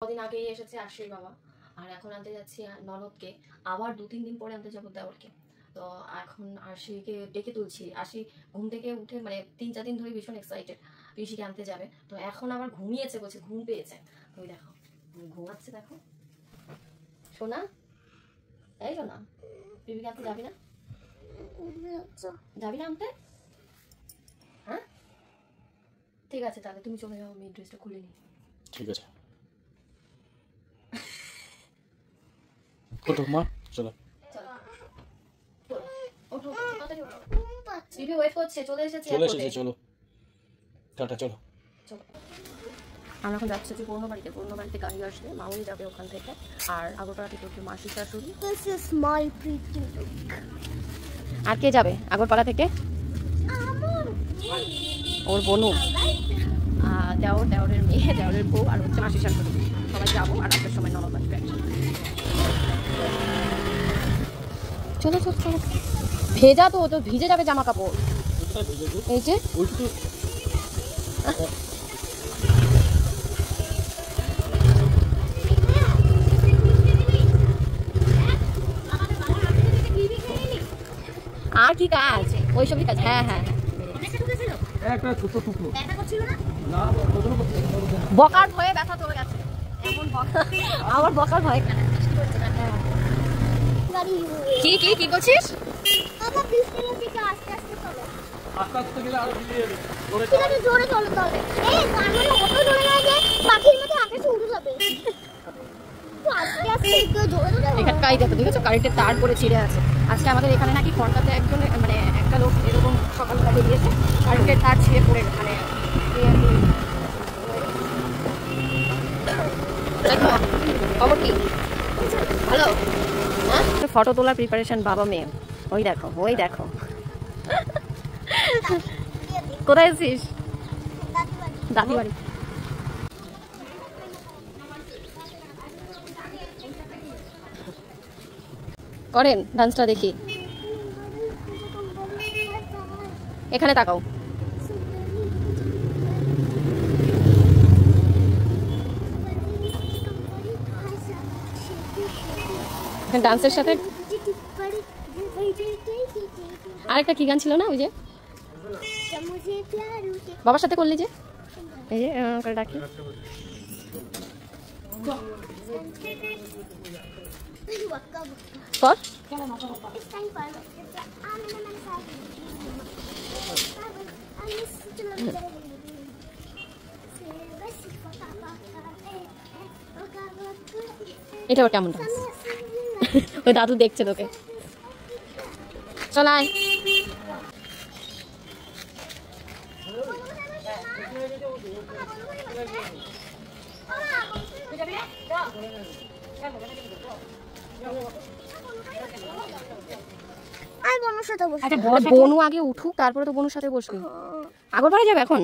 কদিন আগেই এসেছে আশির বাবা, আর এখন আনতে যাচ্ছি ননদকে, আবার 2-3 দিন পরে আনতে যাবো দেওরকে। তো এখন আশিকে ডেকে তুলছি। আশি ঘুম থেকে উঠে মানে 3-4 দিন ধরে ভীষণ এক্সাইটেড পিসিকে আনতে যাবে। তো এখন আবার ঘুমিয়েছে, বলছে ঘুম পেয়েছে। ওই দেখো ঘুমাচ্ছে, দেখো সোনা। এই সোনা, পিপিকে আনতে যাবি না? যাবি না আনতে? হ্যাঁ ঠিক আছে, তাহলে তুমি চলে যাও, আমি ড্রেসটা খুলে নিই। ঠিক আছে, ওঠো মা, চলো ওঠো, তাড়াতাড়ি ওঠো। পিপি ওয়েট করছে, চলে এসেছে। চলো টাটা, চলো। আমরা এখন যাচ্ছি পুরনো বাড়িতে গাড়ি আসবে, মাউই যাবে ওখান থেকে। আর আগরপাড়া থেকে উঠবে মাসি শাশুড়ি। আর কে যাবে আগরপাড়া থেকে? ওর বোনু, দেওরের মেয়ে, দেওরের বউ, আর হচ্ছে মাসি শাশুড়ি। সবাই যাবো, আর রাতের সময় ননদ আসবে। চলো চলো চলো, ভেজা তো, ভিজে যাবে জামা কাপড়। এই যে আর কি কাজ, ওইসবই কাজ। হ্যাঁ হ্যাঁ, বকার ভয়ে ব্যথা চলে গেছে। আমার বকার ভয় কেন? কি বলছিস? এখানকার দেখেছো কারেন্টের তার করে ছিঁড়ে আছে। আজকে আমাদের এখানে নাকি ঘন্টাতে একজন মানে একটা লোক এরকম সকালবেলা বেরিয়েছে, কারেন্টের তার ছিঁড়ে পড়ে মানে খবর কি ভালো? হ্যাঁ, ফটো তোলার প্রিপারেশন বাবা মেয়ে। ওই দেখো কোথায় আছিস? দাদি বাড়ি। করেন ডান্সটা দেখি, এখানে তাকাও। ডান্সের সাথে আরেকটা কি গান ছিল না, ওই যে বাবার সাথে করলি যে, এই যে করে ডাকি। কর এটা কেমন ডান্স? ওই দাদু দেখছে তোকে। চল আয়। বনু আগে উঠুক, তারপরে তো বনুর সাথে বসবি। আগরপাড়া যাবে এখন?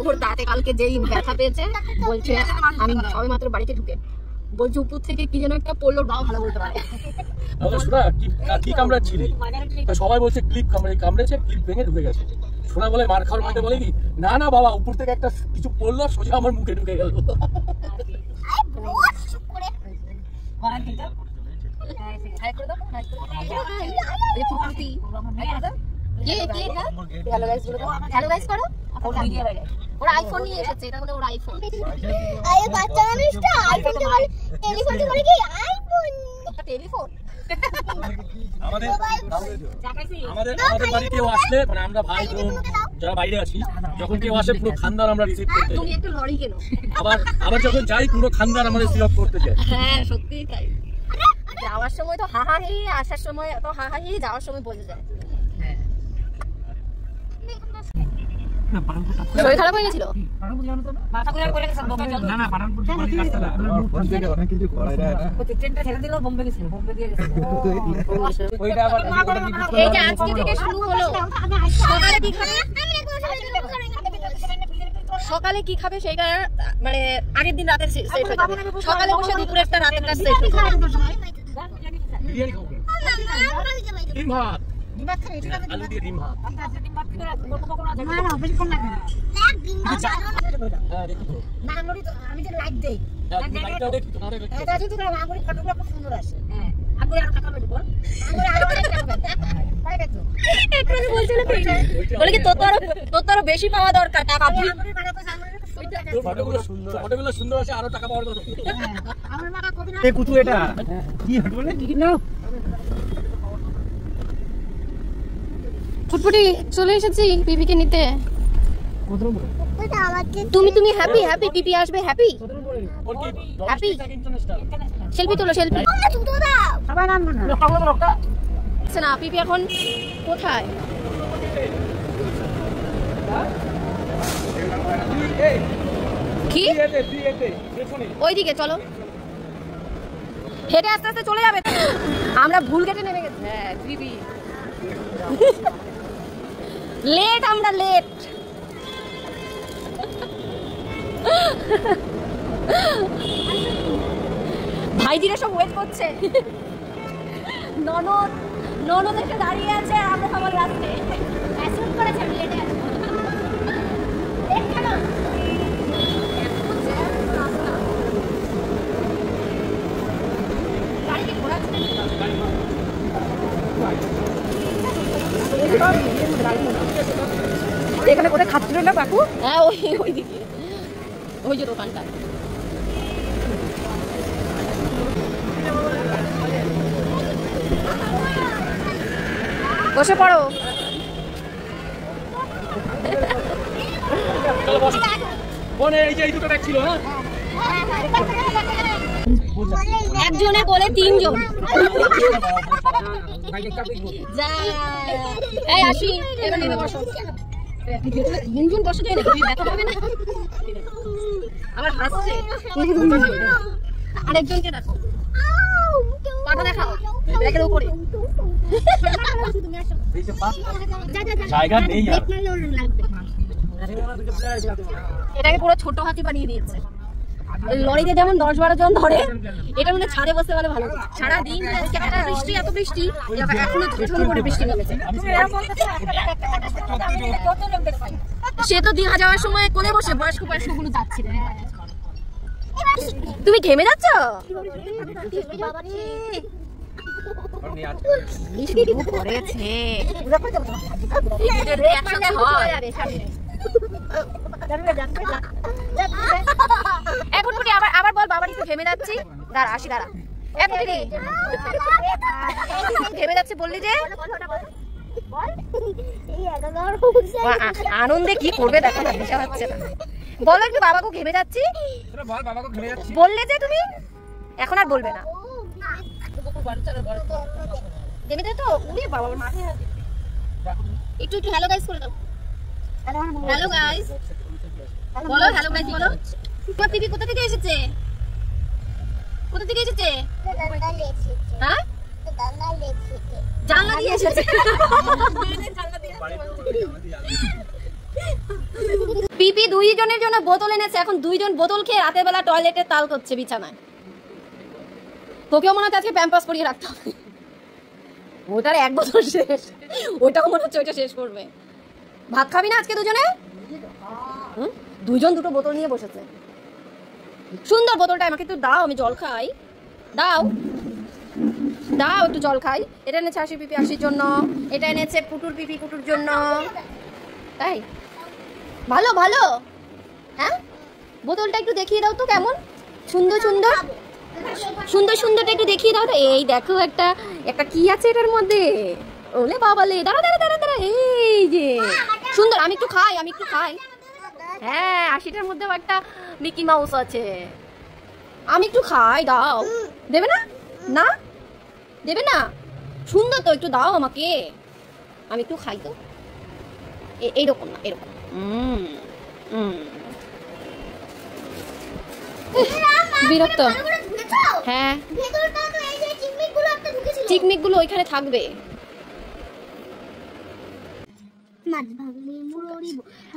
ওর দাঁতে কালকে যেই ব্যথা পেয়েছে, বলছে আমি সবে মাত্র বাড়িতে ঢুকে বলছে উপর থেকে কি যেন একটা পড়লো, দাও ভালো বলতে পারে। সবাই বলছে ক্লিপ কামড়েছে, ক্লিপ ভেঙে ঢুকে গেছে। সোনা বলে মার খাওয়ার মধ্যে বলে কি, না বাবা উপর থেকে একটা কিছু পড়লো, সোজা আমার মুখে ঢুকে গেল। হ্যালো গাইস করো। ওর আইফোন নিয়ে এসেছে, এটা বলে ওর আইফোন। আরে বাচ্চা মানুষটা আইফোন তো বলে, টেলিফোন তো বলে কি আইফোন? এটা টেলিফোন। আমাদের বাড়ি কেউ আসলে, মানে আমরা ভাই বোন যারা বাইরে আছি, যখন কেউ আসে পুরো খানদান আমরা রিসিভ করতে যাই। তুমি একটু লরি কেন? আবার যখন যাই পুরো খানদান আমাদের রিসিভ করতে যায়। হ্যাঁ সত্যিই তাই। যাওয়ার সময় তো হাহাহি, আসার সময় তো হাহাহি, যাওয়ার সময় বোঝা যায়। শরীর খারাপ হয়ে গেছিল? এই যে আজকে থেকে শুরু হলো, সকালে কি খাবে? সকালে কি খাবে সেটা মানে আগের দিন রাতের সেট হয়ে যাবে। সকালে বসে দুপুরেরটা রাতেরটা সেট হয়ে যাবে। বিরিয়ানি খাবো। ডিম ভাত। আলু দিয়ে ডিম ভাত। হ্যাঁ দেখো তো। আমি যে লাইট দেই লাইটটাও দেখি তো, নাহলে দেখো। এটা যদি করে আঙুরি ফটোগুলো খুব সুন্দর আসে। হ্যাঁ আঙুরি আরো টাকা বের কর। আঙুরি আরো অনেক টাকা বের কর। তাই দেখো একটু বলছিল বলে কি তোর তো আরো বেশি পাওয়া দরকার টাকা। আঙুরি বানাতে আঙুরি খুব সুন্দর তোর ফটোগুলো সুন্দর আছে, আরো টাকা পাওয়ার কথা। আমার মাকা কবি না এই কুতু এটা কি হাঁটু বলে কি নাও ফুটফুটি চলে এসেছি পিপিকে নিতে। ওটা আমাকে তুমি হ্যাপি হ্যাপি পিপি আসবে হ্যাপি ওর কি হ্যাপি ইন্টারন্যাশনাল সেলফি তোলো সেলফি। দুটো দাও সবাই নাম না না পিপি এখন কোথায়? কি ওইদিকে চলো, হেঁটে আস্তে আস্তে চলে যাবে। আমরা ভুল গেটে নেমে গেছি। হ্যাঁ পিপি লেট, আমরা লেট। ভাইজিরা সব ওয়েট করছে। ননদ একটা দাঁড়িয়ে আছে, আর আমরা সবার রাস্তে অ্যাসিড করেছে আমি লেটে আছি। লেট কেন? গাড়ি কি ঘোরাচ্ছে? এখানে কোথায় খাচ্ছিল না বাপু? হ্যাঁ ওইদিকে ওই যে দোকানটা। বসে পড়ো। চলো বস। বোনে এই যে এই দুটো ব্যাগ ছিল। হ্যাঁ একজনে বলে তিনজন। এই আসি এবার নেমে বসো। তিনজন বসে যায় নাকি? দেখা পাবে না আমার হাসছে। আরেকজনকে দেখো, পাটা দেখাও ব্যাগের উপরে। জায়গা নেই আর। এটাকে পুরো ছোট হাতি বানিয়ে দিয়েছে। লরিতে যেমন 10-12 জন ধরে, এটা মানে ছাদে বসতে পারে ভালো। সারাদিন একটা বৃষ্টি, এত বৃষ্টি, এখনো ঝুম করে বৃষ্টি নেমেছে। সে তো দীঘা যাওয়ার সময় কোলে বসে বয়স্ক গুলো যাচ্ছিল। তুমি ঘেমে যাচ্ছ? এখন আবার বল বাবা একটু ঘেমে যাচ্ছি। দাঁড়া আসি, দাঁড়া। ঘেমে যাচ্ছে বললি যে আনন্দে কি করবে দেখো না, দিশা হচ্ছে না। বলো একটু বাবাকে ঘেমে যাচ্ছি বললে যে তুমি, এখন আর বলবে না। ঘেমে যায় তো বাবা মাথায় একটু হ্যালো গাইস করে দাও। হ্যালো গাইস বলো, হ্যালো গাইস বলো। তোমার পিপি কোথা থেকে এসেছে? কোথা থেকে এসেছে? হ্যাঁ জানলা দিয়ে এসেছে। পিপি 2 জনের জন্য বোতল এনেছে। এখন 2 জন বোতল খেয়ে রাতের বেলা টয়লেটে তাল করছে বিছানায়। তোকেও মনে হচ্ছে আজকে প্যাম্পাস পরিয়ে রাখতে হবে। ওটার 1 বোতল শেষ, ওটাও মনে হচ্ছে ওইটা শেষ করবে। ভাত খাবি না আজকে দুজনে? 2 জন 2টো বোতল নিয়ে বসেছে। সুন্দর বোতলটা আমাকে একটু দাও, আমি জল খাই। দাও দাও একটু জল খাই। এটা এনেছে আশি পিপি আশির জন্য, এটা এনেছে পুটুর পিপি পুটুর জন্য। তাই ভালো ভালো। হ্যাঁ বোতলটা একটু দেখিয়ে দাও তো কেমন সুন্দর সুন্দর সুন্দর সুন্দরটা একটু দেখিয়ে দাও। এই দেখো একটা একটা কি আছে এটার মধ্যে। ওলে বাবালে, দাঁড়া দাঁড়া দাঁড়া দাঁড়া। এই যে সুন্দর, আমি একটু খাই আমি একটু খাই। হ্যাঁ 80টার মধ্যেও একটা মিকি মাউস আছে, আমি একটু খাই। দাও। দেবে না? না দেবে না? সুন্দর তো, একটু দাও আমাকে, আমি একটু খাই তো। এইরকম না, এরকম। বিরক্ত। হ্যাঁ চিকমিক গুলো ওইখানে থাকবে। মাছ ভাঙলি মুড়ি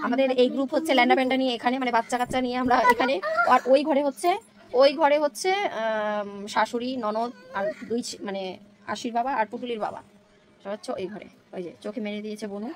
আমাদের এই গ্রুপ হচ্ছে ল্যান্ডা প্যান্ডা নিয়ে এখানে, মানে বাচ্চা কাচ্চা নিয়ে আমরা এখানে। আর ওই ঘরে হচ্ছে শাশুড়ি, ননদ আর মানে আশির বাবা আর পুটুলির বাবা সব হচ্ছে ওই ঘরে। ওই যে চোখে মেরে দিয়েছে বনু।